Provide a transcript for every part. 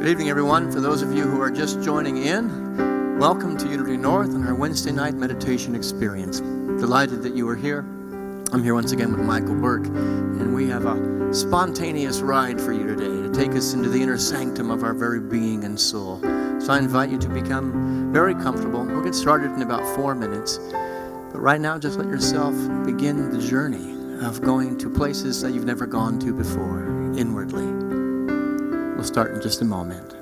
Good evening, everyone. For those of you who are just joining in, welcome to Unity North and our Wednesday night meditation experience. Delighted that you are here. I'm here once again with Michael Burke, and we have a spontaneous ride for you today to take us into the inner sanctum of our very being and soul. So I invite you to become very comfortable. We'll get started in about 4 minutes. But right now, just let yourself begin the journey of going to places that you've never gone to before, inwardly. We'll start in just a moment.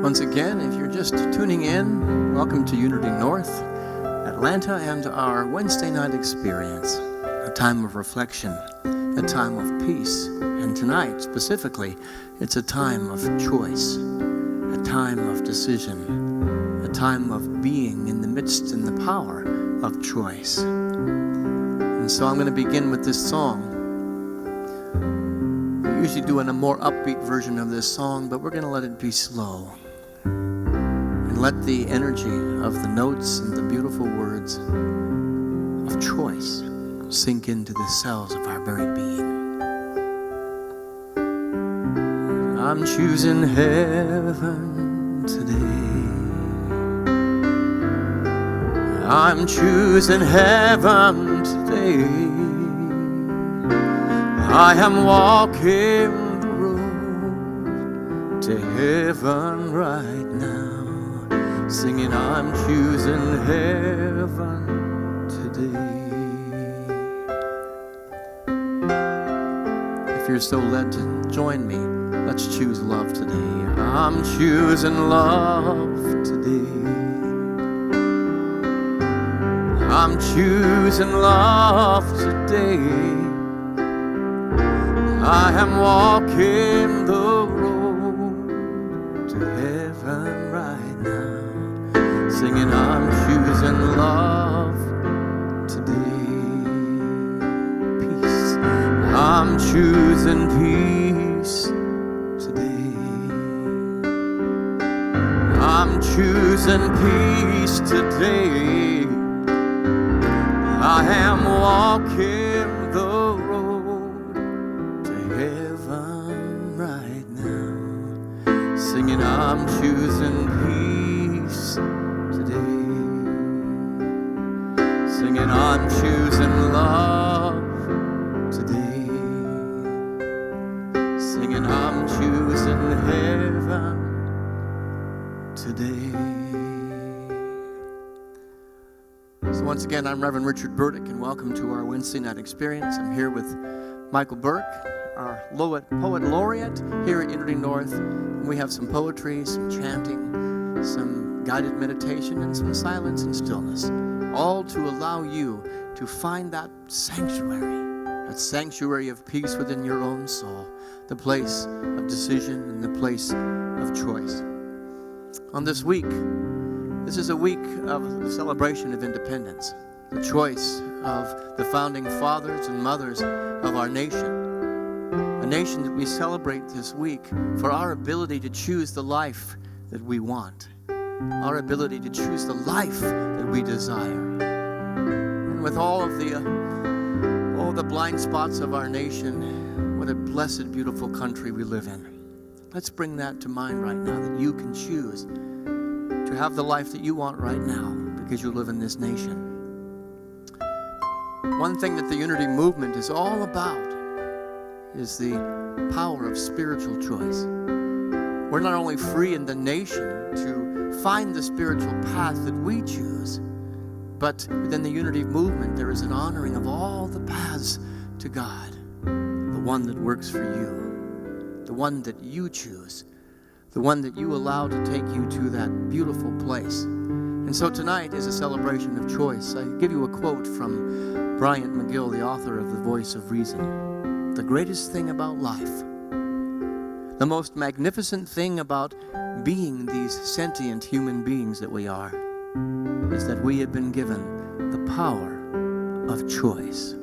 Once again, if you're just tuning in, welcome to Unity North, Atlanta, and our Wednesday night experience, a time of reflection, a time of peace, and tonight, specifically, it's a time of choice, a time of decision, a time of being in the midst and the power of choice. And so I'm going to begin with this song. We usually do a more upbeat version of this song, but we're going to let it be slow. Let the energy of the notes and the beautiful words of choice sink into the cells of our very being. I'm choosing heaven today. I'm choosing heaven today. I am walking the road to heaven right now. Singing, I'm choosing heaven today. If you're so led to join me, let's choose love today. I'm choosing love today. I'm choosing love today. I am walking the road to heaven right now. Singing, I'm choosing love today. Peace. I'm choosing peace today. I'm choosing peace today. I am walking the road to heaven right now. Singing, I'm choosing peace today. Singing, I'm choosing love today. Singing, I'm choosing heaven today. So once again, I'm Reverend Richard Burdick, and welcome to our Wednesday night experience. I'm here with Michael Burke, our poet laureate here at Unity North. And we have some poetry, some chanting, some guided meditation, and some silence and stillness, all to allow you to find that sanctuary that sanctuary of peace within your own soul, the place of decision and the place of choice. On this week, this is a week of the celebration of independence, the choice of the founding fathers and mothers of our nation, a nation that we celebrate this week for our ability to choose the life that we want, our ability to choose the life that we desire. And with all the blind spots of our nation, what a blessed, beautiful country we live in. Let's bring that to mind right now, that you can choose to have the life that you want right now because you live in this nation. One thing that the Unity movement is all about is the power of spiritual choice. We're not only free in the nation to find the spiritual path that we choose, but within the Unity movement there is an honoring of all the paths to God, the one that works for you, the one that you choose, the one that you allow to take you to that beautiful place. And so tonight is a celebration of choice. I give you a quote from Bryant McGill, the author of The Voice of Reason. The greatest thing about life, the most magnificent thing about being these sentient human beings that we are, is that we have been given the power of choice.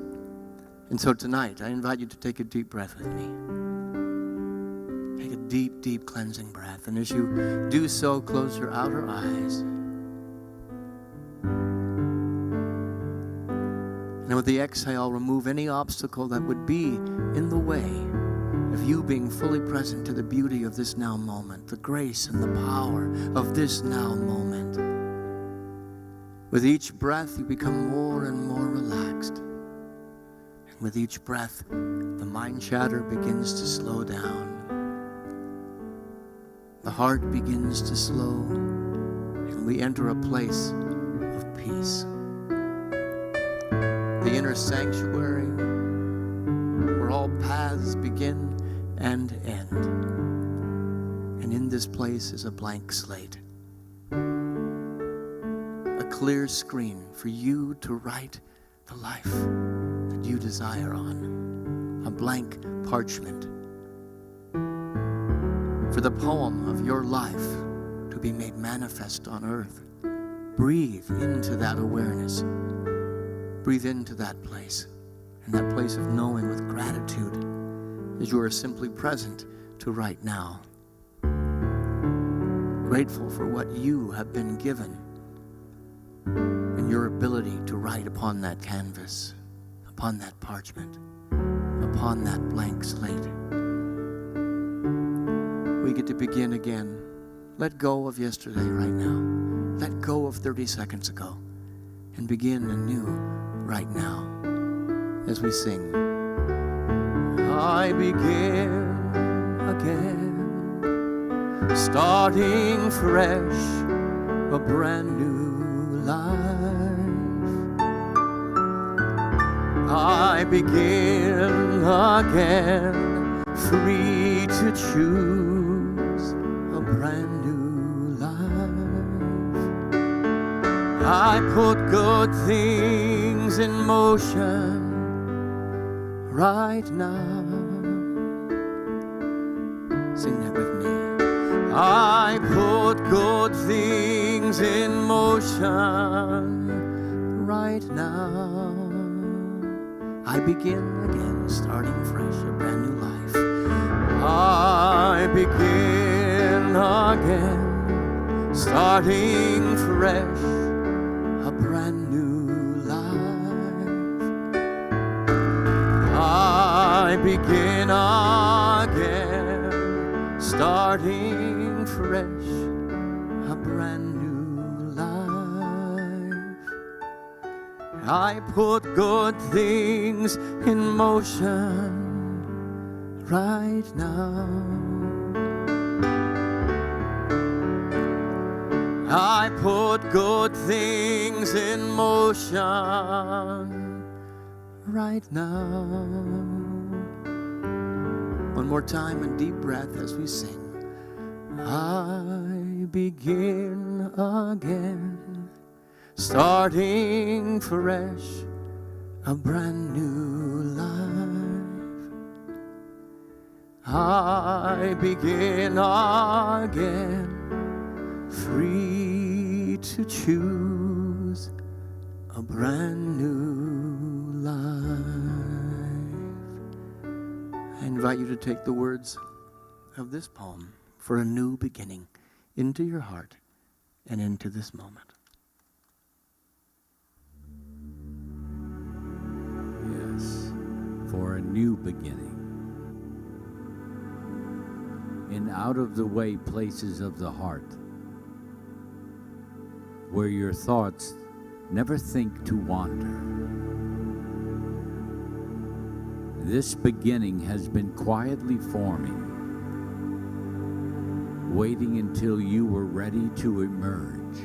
And so tonight, I invite you to take a deep breath with me. Take a deep, deep cleansing breath. And as you do so, close your outer eyes. And with the exhale, remove any obstacle that would be in the way of you being fully present to the beauty of this now moment, the grace and the power of this now moment. With each breath, you become more and more relaxed. And with each breath, the mind chatter begins to slow down. The heart begins to slow, and we enter a place of peace. The inner sanctuary, where all paths begin and end. And in this place is a blank slate, a clear screen for you to write the life that you desire on, a blank parchment for the poem of your life to be made manifest on earth. Breathe into that awareness. Breathe into that place, and that place of knowing with gratitude as you are simply present to right now. Grateful for what you have been given and your ability to write upon that canvas, upon that parchment, upon that blank slate. We get to begin again. Let go of yesterday right now. Let go of 30 seconds ago and begin anew right now as we sing. I begin again, starting fresh, a brand new life. I begin again, free to choose a brand new life. I put good things in motion right now. Sing that with me. I put good things in motion right now. I begin again, starting fresh, a brand new life. I begin again, starting fresh, a brand new life. I begin again, starting fresh, a brand new life. I put good things in motion right now. I put good things in motion right now. One more time, a deep breath as we sing. I begin again, starting fresh, a brand new life. I begin again, free to choose a brand new life. I invite you to take the words of this poem for a new beginning into your heart and into this moment. Yes, for a new beginning. In out-of-the-way places of the heart, where your thoughts never think to wander. This beginning has been quietly forming, waiting until you were ready to emerge.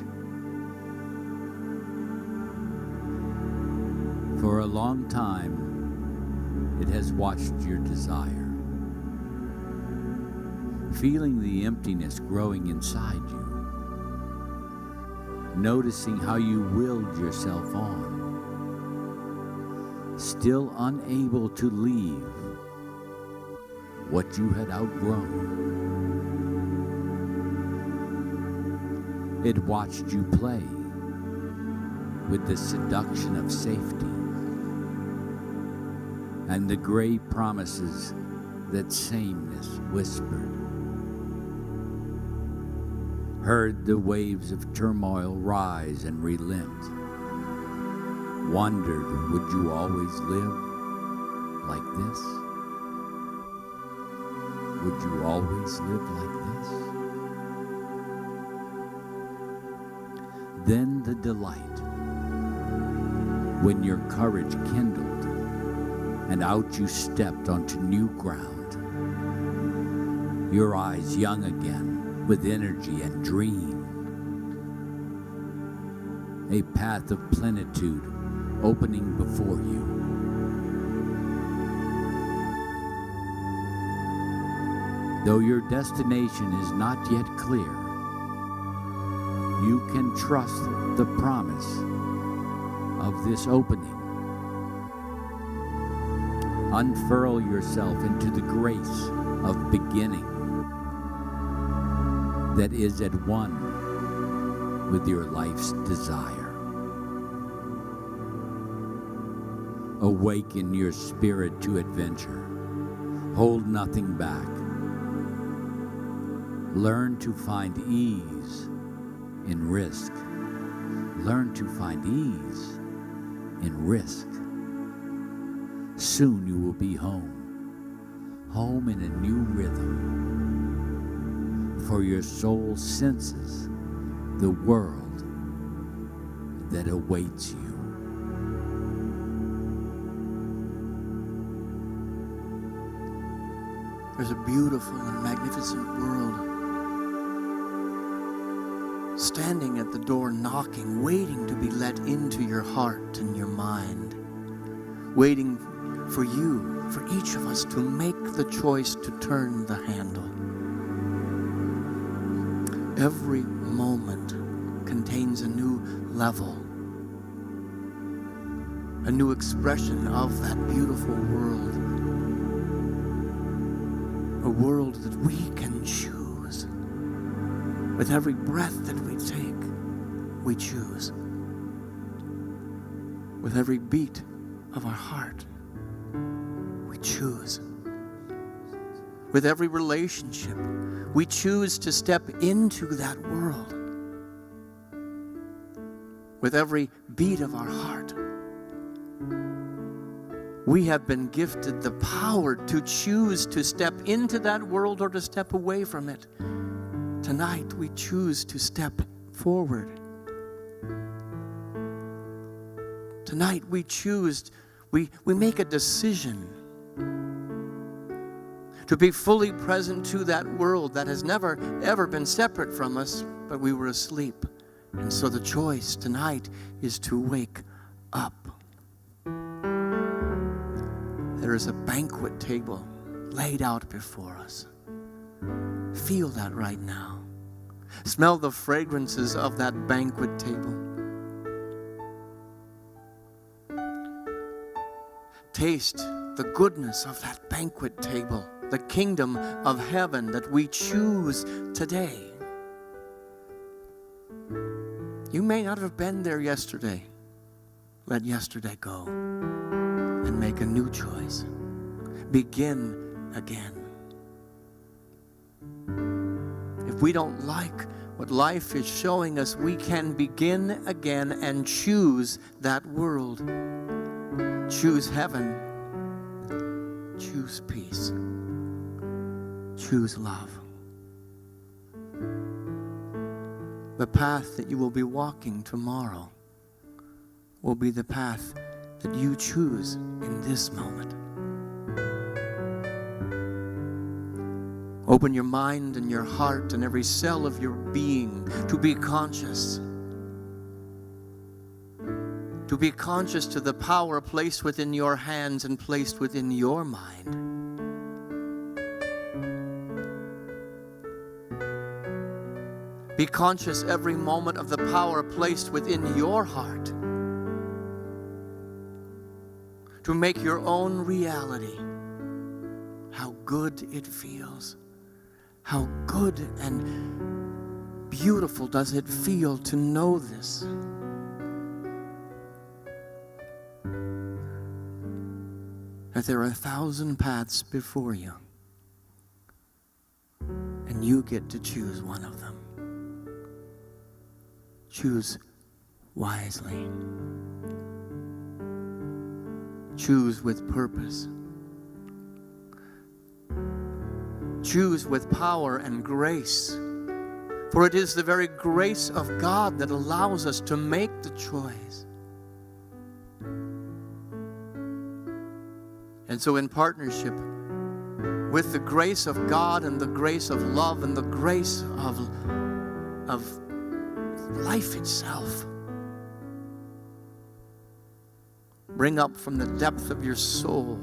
For a long time, it has watched your desire, feeling the emptiness growing inside you, noticing how you willed yourself on, still unable to leave what you had outgrown. It watched you play with the seduction of safety and the gray promises that sameness whispered. Heard the waves of turmoil rise and relent. Wondered, would you always live like this? Would you always live like this? Then the delight, when your courage kindled and out you stepped onto new ground, your eyes young again, with energy and dream. A path of plenitude opening before you. Though your destination is not yet clear, you can trust the promise of this opening. Unfurl yourself into the grace of beginning that is at one with your life's desire. Awaken your spirit to adventure. Hold nothing back. Learn to find ease in risk. Learn to find ease in risk. Soon you will be home. Home in a new rhythm. For your soul senses the world that awaits you. There's a beautiful and magnificent world standing at the door, knocking, waiting to be let into your heart and your mind, waiting for you, for each of us to make the choice to turn the handle. Every moment contains a new level, a new expression of that beautiful world, a world that we can choose. With every breath that we take, we choose. With every beat of our heart, we choose. With every relationship, we choose to step into that world. With every beat of our heart, we have been gifted the power to choose to step into that world or to step away from it. Tonight, we choose to step forward. Tonight, we choose, we make a decision to be fully present to that world that has never, ever been separate from us, but we were asleep. And so the choice tonight is to wake up. There is a banquet table laid out before us. Feel that right now. Smell the fragrances of that banquet table. Taste the goodness of that banquet table the kingdom of heaven that we choose today. You may not have been there yesterday. Let yesterday go and make a new choice. Begin again. If we don't like what life is showing us, we can begin again and choose that world. Choose heaven. Choose peace. Choose love. The path that you will be walking tomorrow will be the path that you choose in this moment. Open your mind and your heart and every cell of your being to be conscious. To be conscious to the power placed within your hands and placed within your mind. Be conscious every moment of the power placed within your heart to make your own reality. How good it feels. How good and beautiful does it feel to know this. That there are 1,000 paths before you, and you get to choose one of them. Choose wisely. Choose with purpose. Choose with power and grace. For it is the very grace of God that allows us to make the choice. And so in partnership with the grace of God and the grace of love and the grace of life itself, bring up from the depth of your soul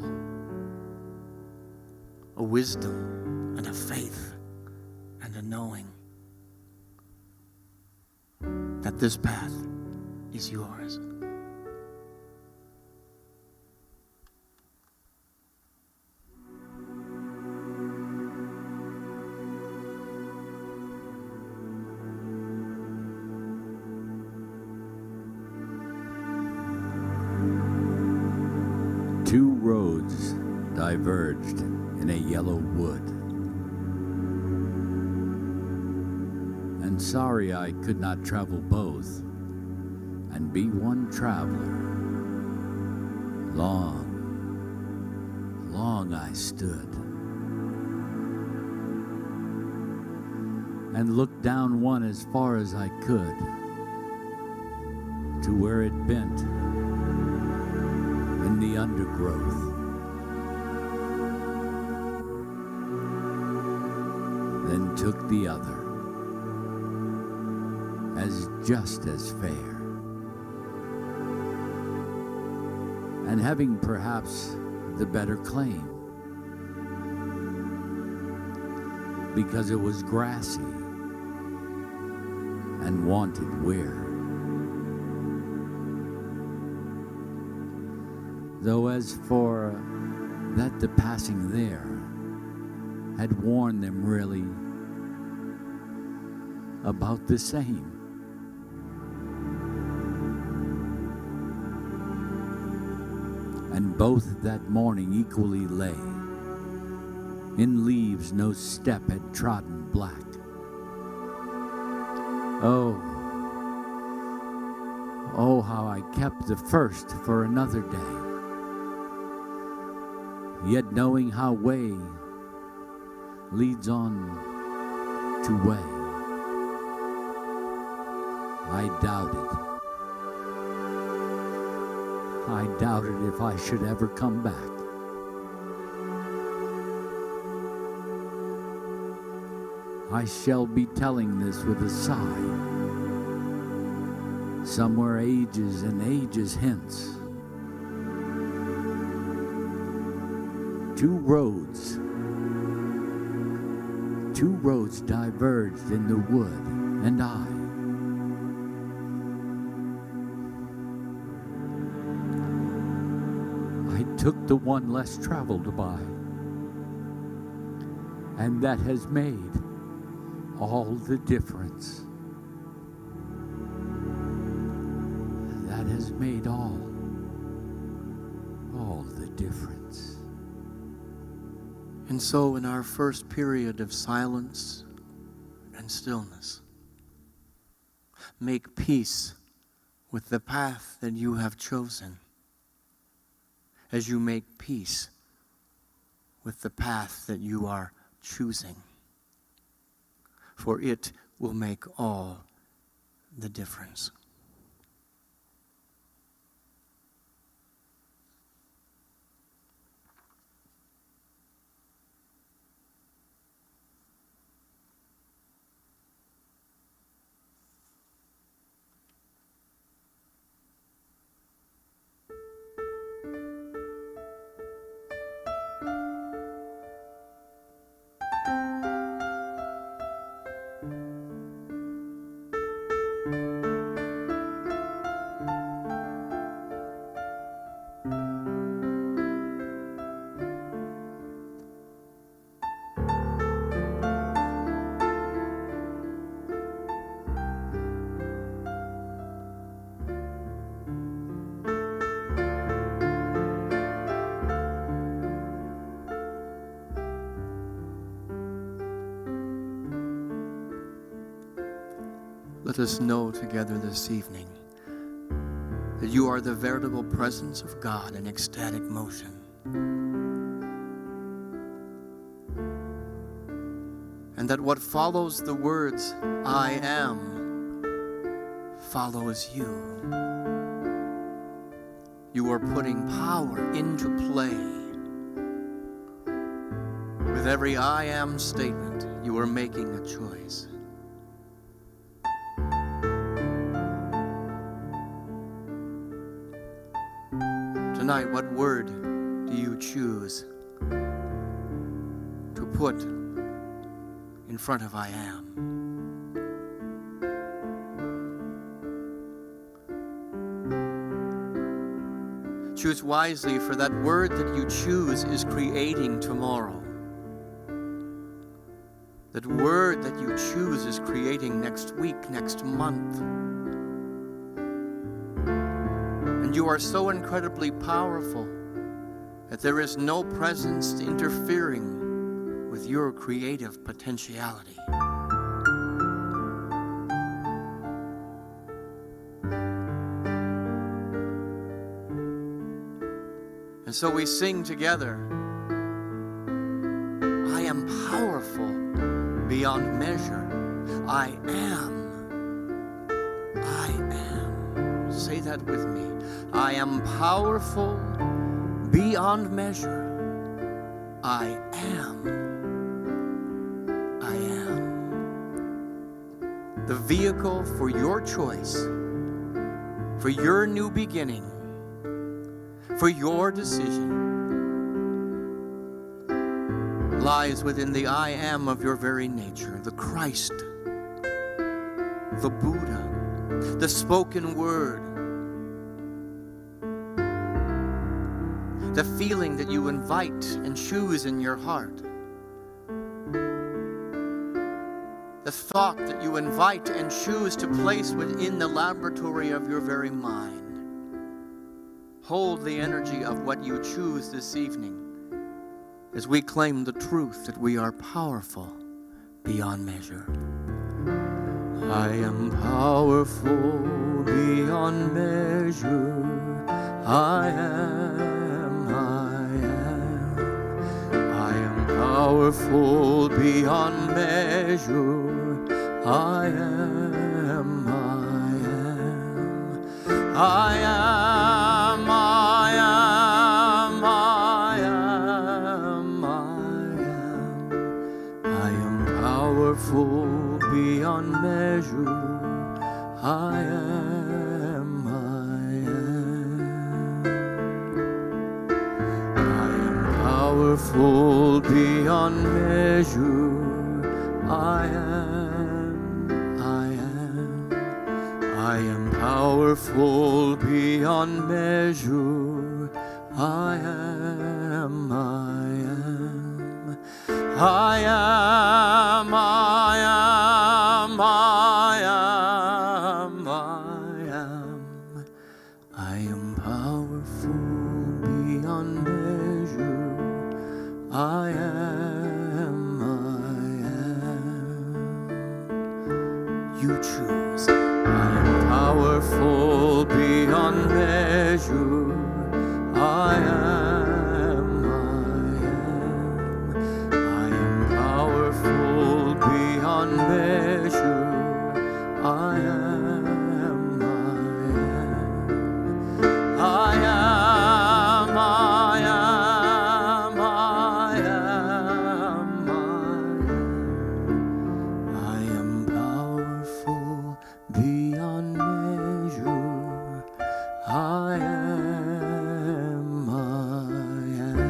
a wisdom and a faith and a knowing that this path is yours. Two roads diverged in a yellow wood. And sorry I could not travel both and be one traveler. Long, long I stood and looked down one as far as I could to where it bent in the undergrowth. Then took the other as just as fair, and having perhaps the better claim, because it was grassy and wanted wear. Though as for that the passing there had warned them really about the same. And both that morning equally lay in leaves no step had trodden black. Oh, how I kept the first for another day. Yet knowing how way leads on to way, I doubted if I should ever come back. I shall be telling this with a sigh, somewhere ages and ages hence. Two roads diverged in the wood, and I took the one less traveled by. And that has made all the difference. That has made all the difference. And so in our first period of silence and stillness, make peace with the path that you have chosen as you make peace with the path that you are choosing. For it will make all the difference. Let us know together this evening that you are the veritable presence of God in ecstatic motion. And that what follows the words, I am, follows you. You are putting power into play. With every I am statement, you are making a choice. Tonight, what word do you choose to put in front of I am? Choose wisely, for that word that you choose is creating tomorrow. That word that you choose is creating next week, next month. And you are so incredibly powerful that there is no presence interfering with your creative potentiality. And so we sing together, I am powerful beyond measure. I am. Say that with me. I am powerful beyond measure. I am. The vehicle for your choice, for your new beginning, for your decision, lies within the I am of your very nature, the Christ, the Buddha, the spoken word, the feeling that you invite and choose in your heart, the thought that you invite and choose to place within the laboratory of your very mind. Hold the energy of what you choose this evening as we claim the truth that we are powerful beyond measure. I am powerful beyond measure. I am powerful beyond measure. I am. I am powerful beyond measure. I am. Powerful beyond measure. I am powerful beyond measure. I am. I am, I am, I am, I am. I am powerful beyond measure. I am, I am. You choose. I am powerful beyond measure. I am, I am powerful beyond measure. I am, I am, I am, I am, I am powerful beyond measure. I am, I am.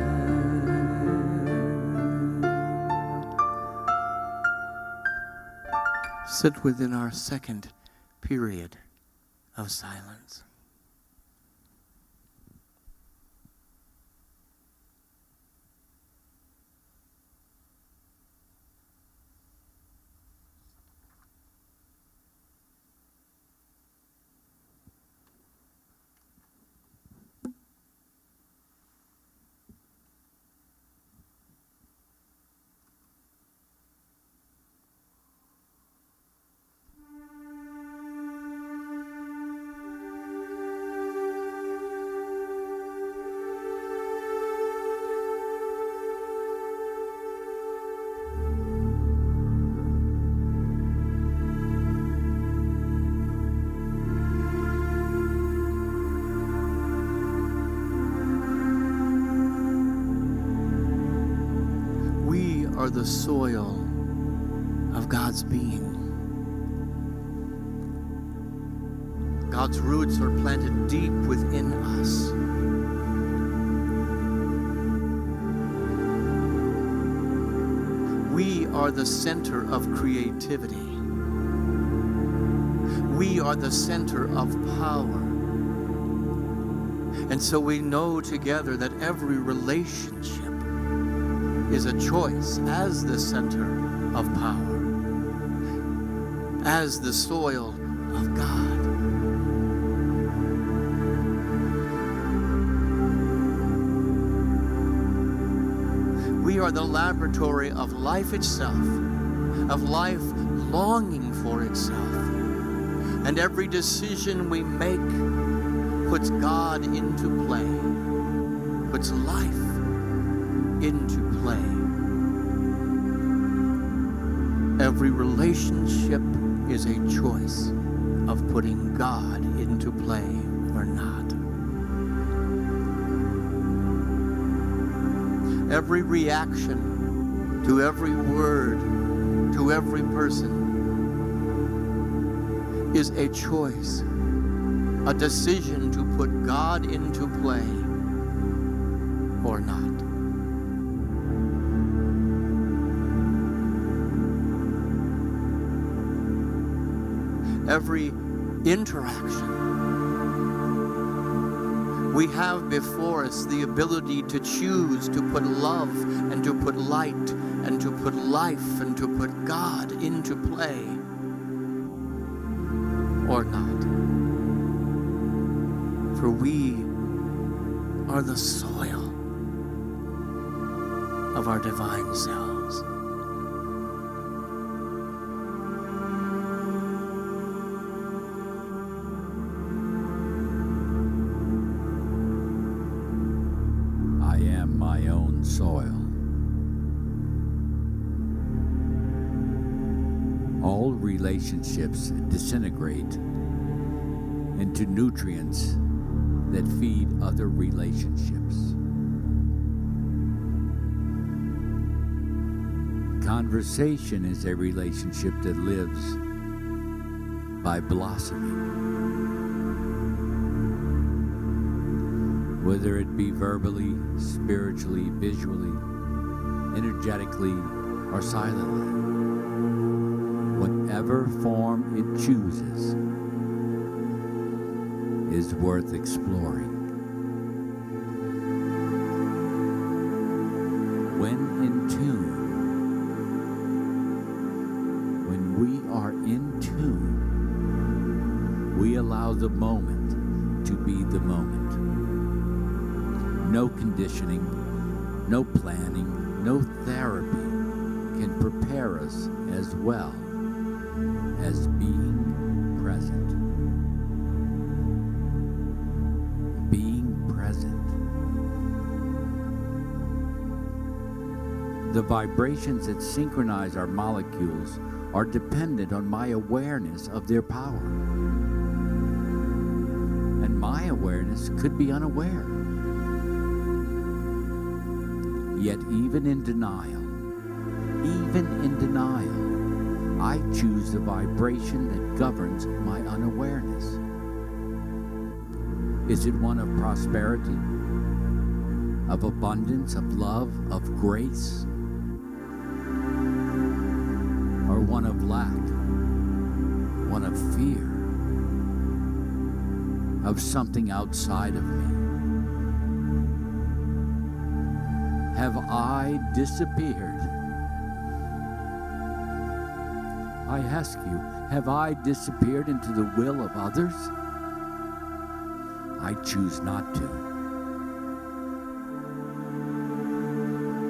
Sit within our second period of silence. Are the soil of God's being. God's roots are planted deep within us. We are the center of creativity. We are the center of power. And so we know together that every relationship is a choice as the center of power, as the soil of God. We are the laboratory of life itself, of life longing for itself. And every decision we make puts God into play, puts life into play. Every relationship is a choice of putting God into play or not. Every reaction to every word, to every person, is a choice, a decision to put God into play or not. Every interaction, we have before us the ability to choose to put love and to put light and to put life and to put God into play or not. For we are the soil of our divine selves. Soil. All relationships disintegrate into nutrients that feed other relationships. Conversation is a relationship that lives by blossoming. Whether it be verbally, spiritually, visually, energetically, or silently, whatever form it chooses is worth exploring. When in tune are in tune, we allow the moment to be the moment. No conditioning, no planning, no therapy can prepare us as well as being present. Being present. The vibrations that synchronize our molecules are dependent on my awareness of their power. And my awareness could be unaware. Yet even in denial, I choose the vibration that governs my unawareness. Is it one of prosperity, of abundance, of love, of grace? Or one of lack, one of fear, of something outside of me? Have I disappeared? I ask you, have I disappeared into the will of others? I choose not to.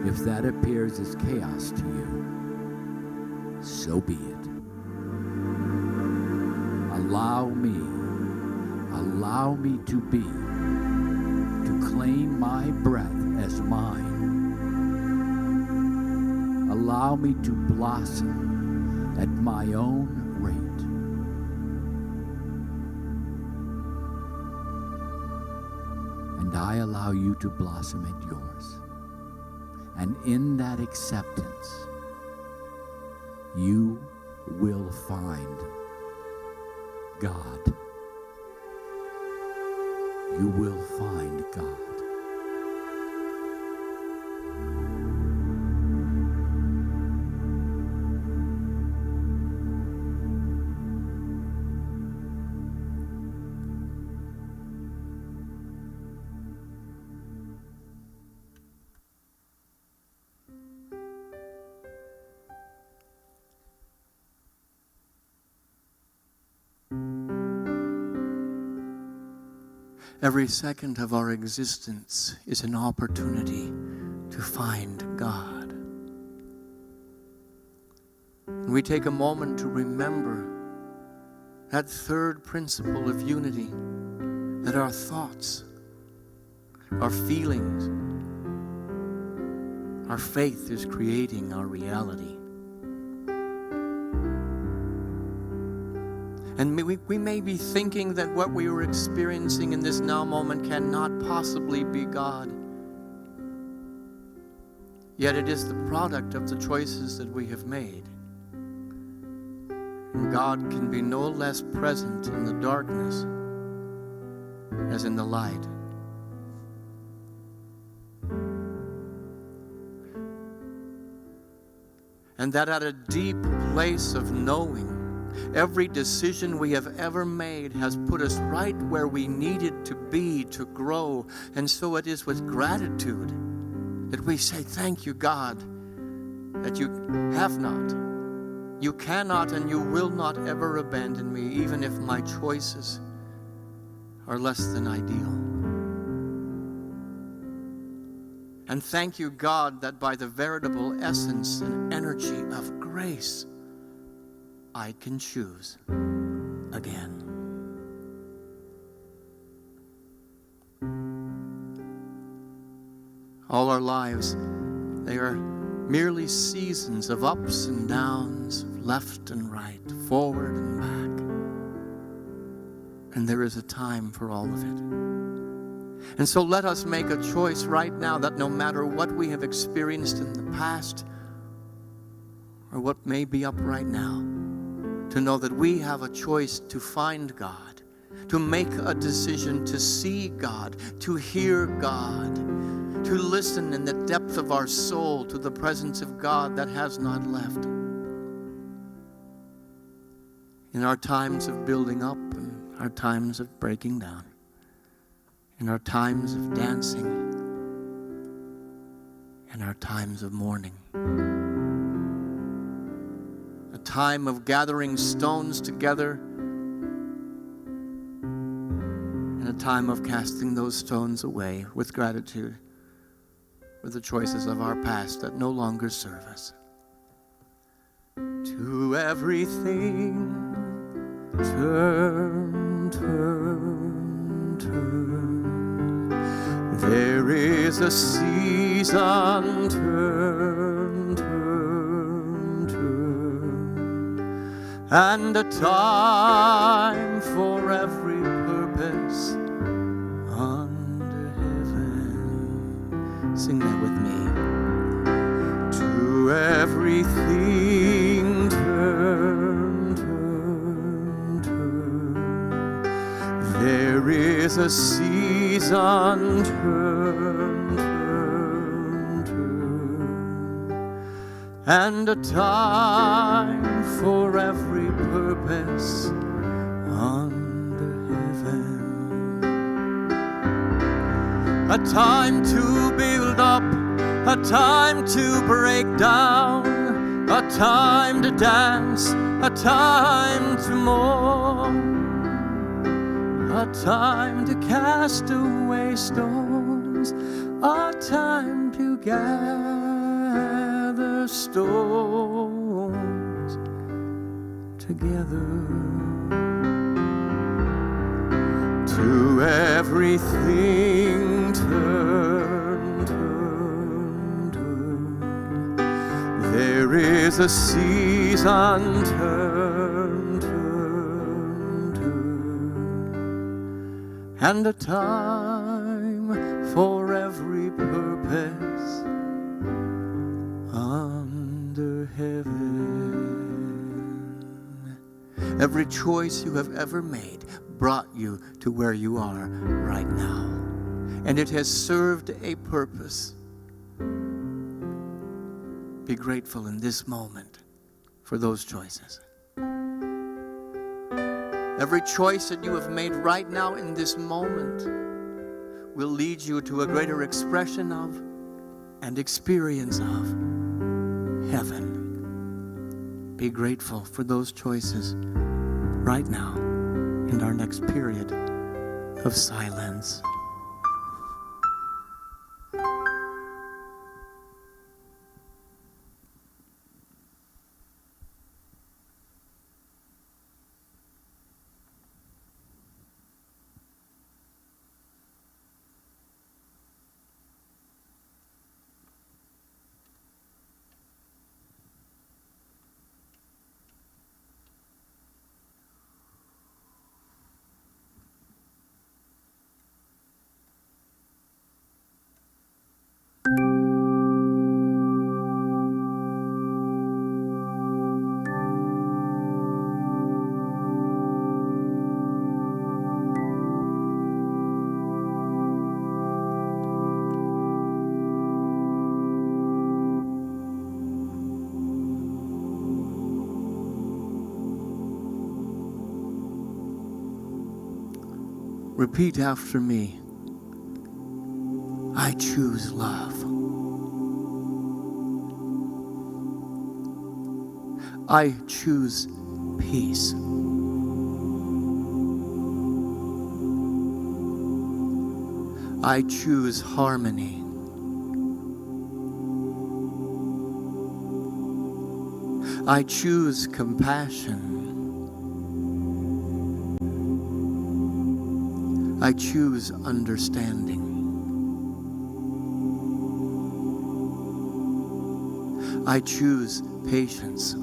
If that appears as chaos to you, so be it. Allow me to be, to claim my breath as mine. Allow me to blossom at my own rate. And I allow you to blossom at yours. And in that acceptance, you will find God. You will find God. Every second of our existence is an opportunity to find God. And we take a moment to remember that third principle of unity, that our thoughts, our feelings, our faith is creating our reality. And we may be thinking that what we are experiencing in this now moment cannot possibly be God. Yet it is the product of the choices that we have made. And God can be no less present in the darkness as in the light. And that at a deep place of knowing, every decision we have ever made has put us right where we needed to be to grow. And so it is with gratitude that we say, thank you, God, that you have not, you cannot, and you will not ever abandon me, even if my choices are less than ideal. And thank you, God, that by the veritable essence and energy of grace, I can choose again. All our lives, they are merely seasons of ups and downs, left and right, forward and back. And there is a time for all of it. And so let us make a choice right now that no matter what we have experienced in the past or what may be up right now, to know that we have a choice to find God, to make a decision to see God, to hear God, to listen in the depth of our soul to the presence of God that has not left. In our times of building up and our times of breaking down, in our times of dancing and our times of mourning, a time of gathering stones together, and a time of casting those stones away with gratitude for the choices of our past that no longer serve us. To everything, turn, turn, turn. There is a season, turn, turn, turn. And a time for every purpose under heaven. Sing that with me. To everything, turn, turn, turn. There is a season, turn, turn, turn. And a time for every purpose under heaven. A time to build up, a time to break down, a time to dance, a time to mourn, a time to cast away stones, a time to gather stones together. To everything, turn, turn, turn. There is a season, turn, turn, turn. And a time for every purpose under heaven. Every choice you have ever made brought you to where you are right now. And it has served a purpose. Be grateful in this moment for those choices. Every choice that you have made right now in this moment will lead you to a greater expression of and experience of heaven. Be grateful for those choices right now in our next period of silence. Repeat after me. I choose love. I choose peace. I choose harmony. I choose compassion. I choose understanding. I choose patience.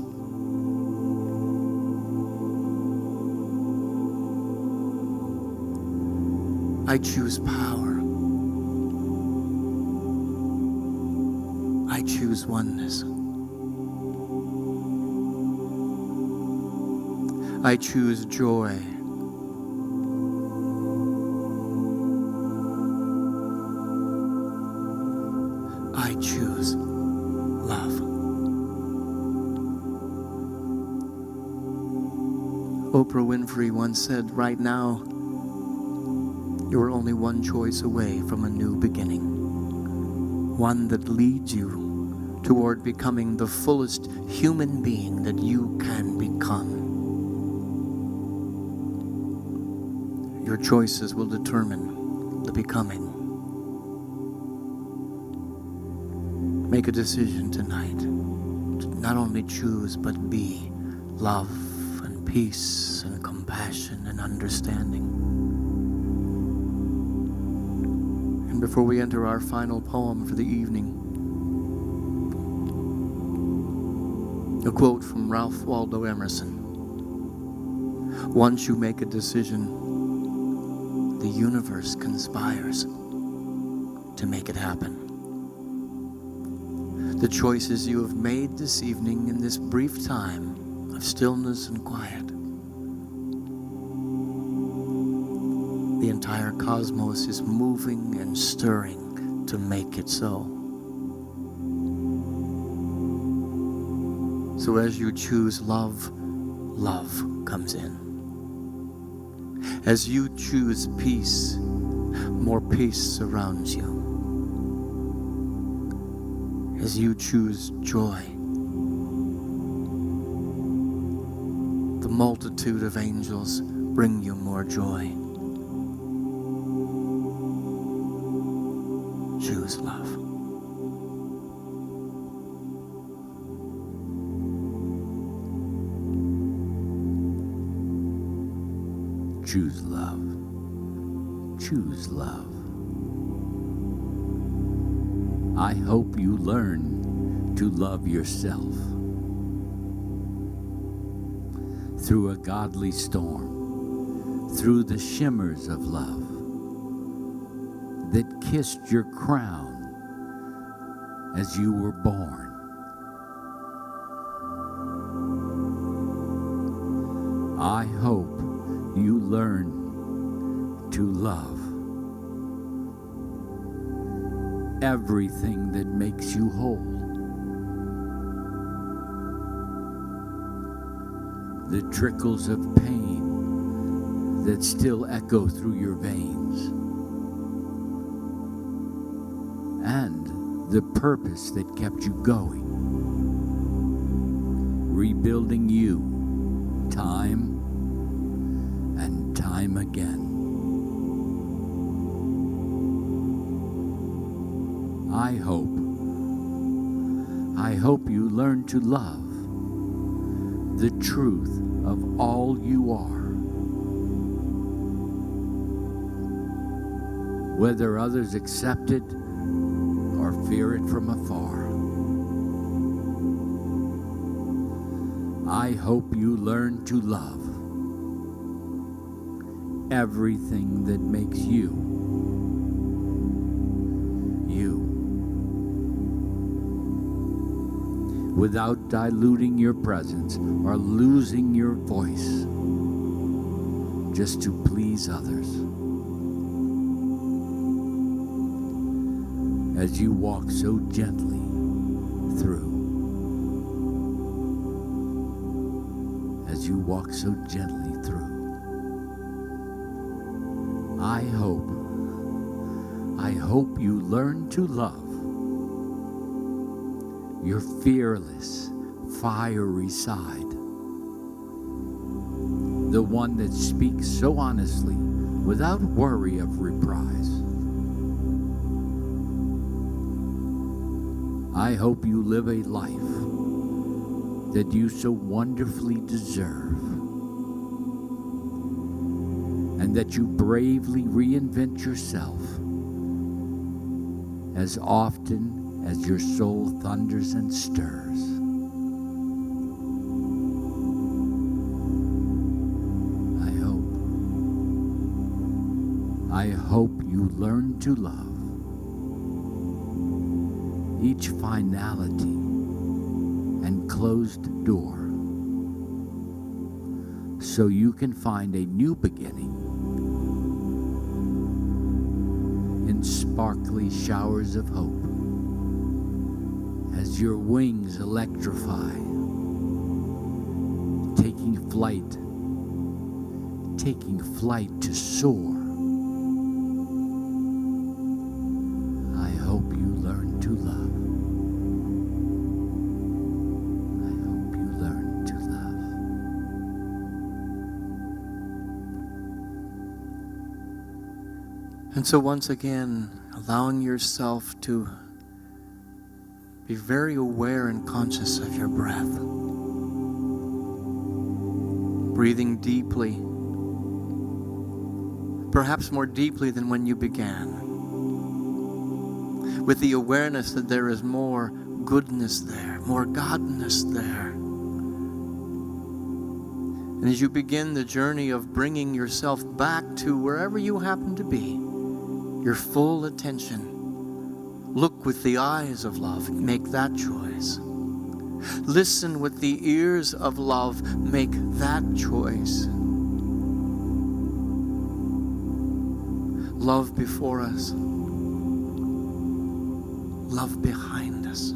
I choose power. I choose oneness. I choose joy. I choose love. Oprah Winfrey once said, right now, you are only one choice away from a new beginning. One that leads you toward becoming the fullest human being that you can become. Your choices will determine the becoming. Make a decision tonight to not only choose but be love and peace and compassion and understanding. And before we enter our final poem for the evening, a quote from Ralph Waldo Emerson. Once you make a decision, the universe conspires to make it happen. The choices you have made this evening in this brief time of stillness and quiet, the entire cosmos is moving and stirring to make it so. So as you choose love, love comes in. As you choose peace, more peace surrounds you. As you choose joy, the multitude of angels bring you more joy. Choose love. Choose love. Choose love. I hope you learn to love yourself through a godly storm, through the shimmers of love that kissed your crown as you were born. I hope you learn to love everything that makes you whole. The trickles of pain that still echo through your veins, and the purpose that kept you going, rebuilding you time and time again. I hope you learn to love the truth of all you are. Whether others accept it or fear it from afar. I hope you learn to love everything that makes you, you. Without diluting your presence or losing your voice just to please others. As you walk so gently through. As you walk so gently through. I hope you learn to love your fearless, fiery side. The one that speaks so honestly without worry of reprise. I hope you live a life that you so wonderfully deserve, and that you bravely reinvent yourself as often as your soul thunders and stirs. I hope you learn to love each finality and closed door, so you can find a new beginning in sparkly showers of hope as your wings electrify, taking flight to soar. I hope you learn to love. And so once again, allowing yourself to be very aware and conscious of your breath. Breathing deeply, perhaps more deeply than when you began, with the awareness that there is more goodness there, more godness there. And as you begin the journey of bringing yourself back to wherever you happen to be, your full attention, look with the eyes of love, make that choice. Listen with the ears of love, make that choice. Love before us, love behind us,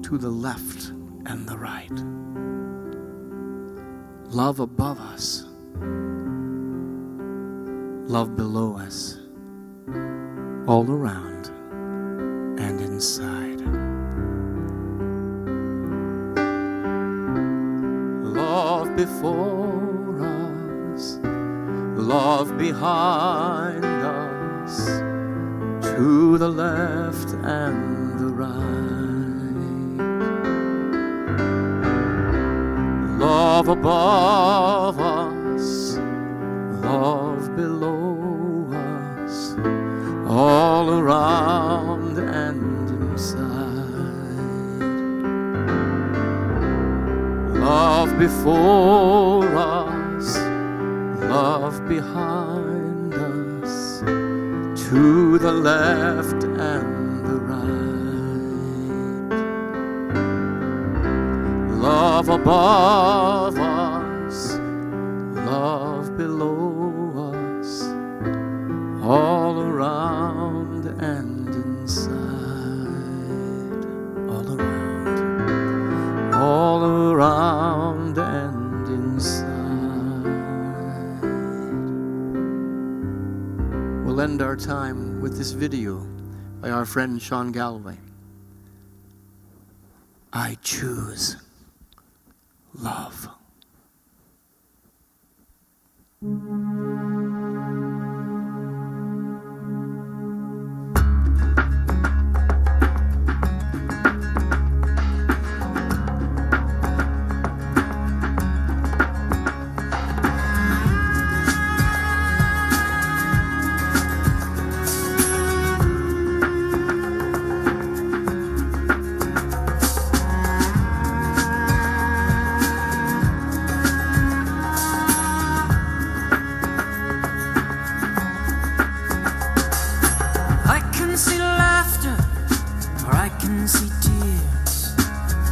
to the left and the right. Love above us, love below us, all around and inside. Love before us, love behind us, to the left and the right. Love above us, love below us, all around and inside. Love before us, love behind us, to the left and the right. Love above us, love below us, all around and inside. All around and inside. We'll end our time with this video by our friend Sean Galloway. I choose love.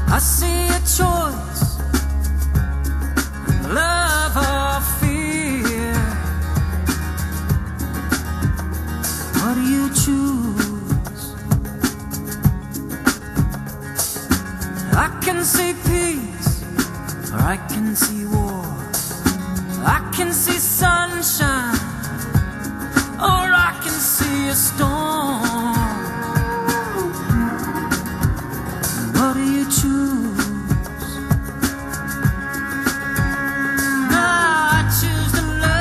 I see a choice, love or fear. What do you choose? I can see peace, or I can see war. I can see sunshine, or I can see a storm. What do you choose? I choose love.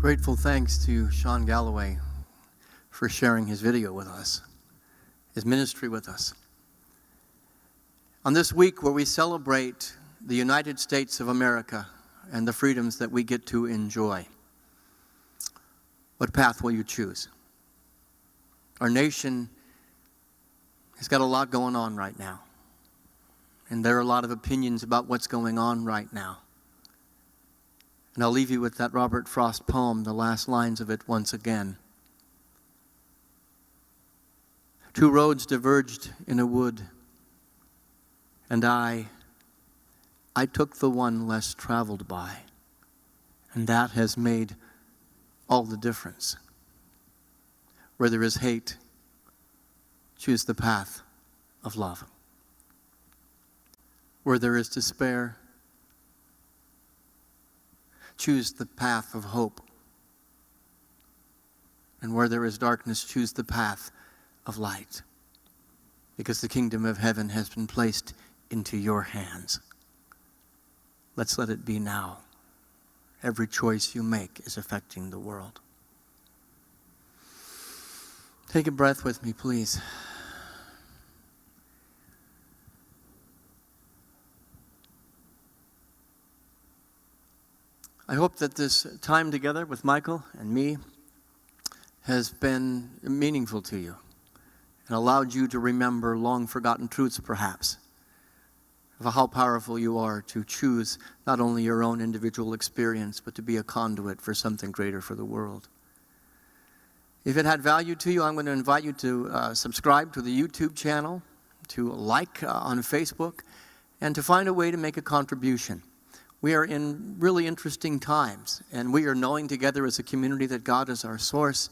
Grateful thanks to Sean Galloway for sharing his video with us, his ministry with us. On this week where we celebrate the United States of America and the freedoms that we get to enjoy, what path will you choose? Our nation has got a lot going on right now, and there are a lot of opinions about what's going on right now. And I'll leave you with that Robert Frost poem, the last lines of it once again. Two roads diverged in a wood, and I took the one less traveled by, and that has made all the difference. Where there is hate, choose the path of love. Where there is despair, choose the path of hope. And where there is darkness, choose the path of light. Because the kingdom of heaven has been placed into your hands. Let's let it be now. Every choice you make is affecting the world. Take a breath with me, please. I hope that this time together with Michael and me has been meaningful to you and allowed you to remember long forgotten truths, perhaps, of how powerful you are to choose not only your own individual experience, but to be a conduit for something greater for the world. If it had value to you, I'm going to invite you to subscribe to the YouTube channel, to like on Facebook, and to find a way to make a contribution. We are in really interesting times, and we are knowing together as a community that God is our source,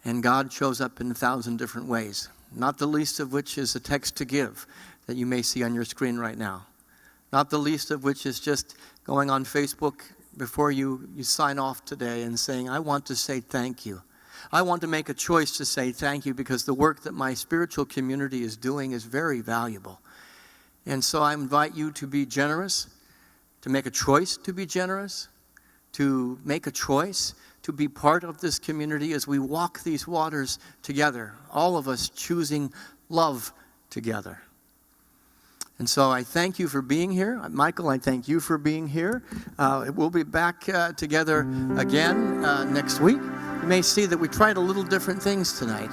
and God shows up in 1,000 different ways, not the least of which is a text to give that you may see on your screen right now. Not the least of which is just going on Facebook before you sign off today and saying, I want to say thank you. I want to make a choice to say thank you because the work that my spiritual community is doing is very valuable. And so I invite you to be generous, to make a choice to be generous, to make a choice to be part of this community as we walk these waters together, all of us choosing love together. And so I thank you for being here. Michael, I thank you for being here. We'll be back together again next week. You may see that we tried a little different things tonight.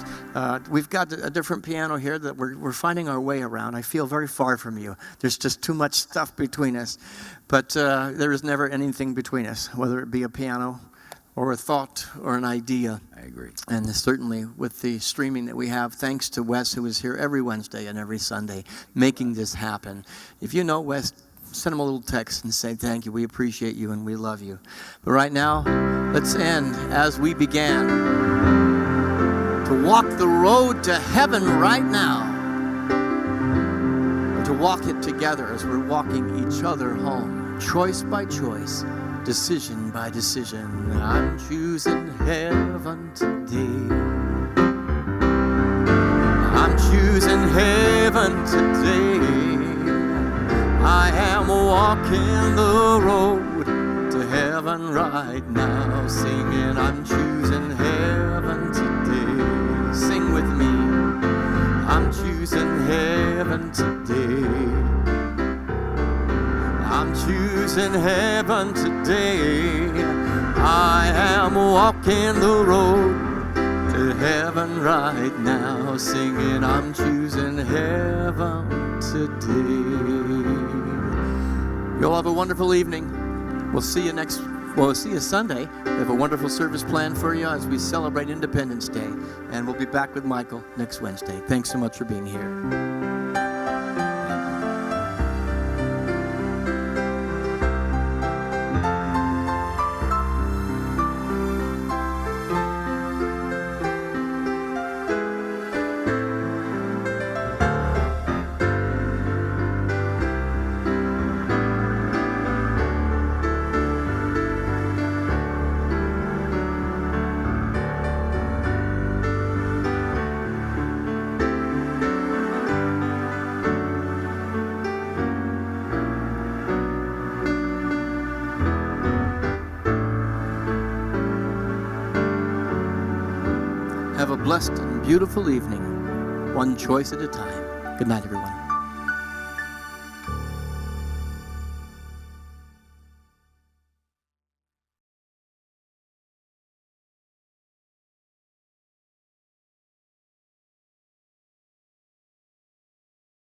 We've got a different piano here that we're finding our way around. I feel very far from you. There's just too much stuff between us. But there is never anything between us, whether it be a piano or a thought or an idea. I agree. And certainly with the streaming that we have, thanks to Wes, who is here every Wednesday and every Sunday, making this happen. If you know Wes, send him a little text and say thank you. We appreciate you and we love you. But right now, let's end as we began to walk the road to heaven right now. And to walk it together as we're walking each other home, choice by choice, decision by decision. I'm choosing heaven today. I'm choosing heaven today. I am walking the road to heaven right now, singing, I'm choosing heaven today. Sing with me. I'm choosing heaven today. I'm choosing heaven today. I am walking the road to heaven right now, singing, I'm choosing heaven today. You'll have a wonderful evening. We'll see you Sunday. We have a wonderful service planned for you as we celebrate Independence Day. And we'll be back with Michael next Wednesday. Thanks so much for being here. blessed and beautiful evening, one choice at a time. Good night, everyone.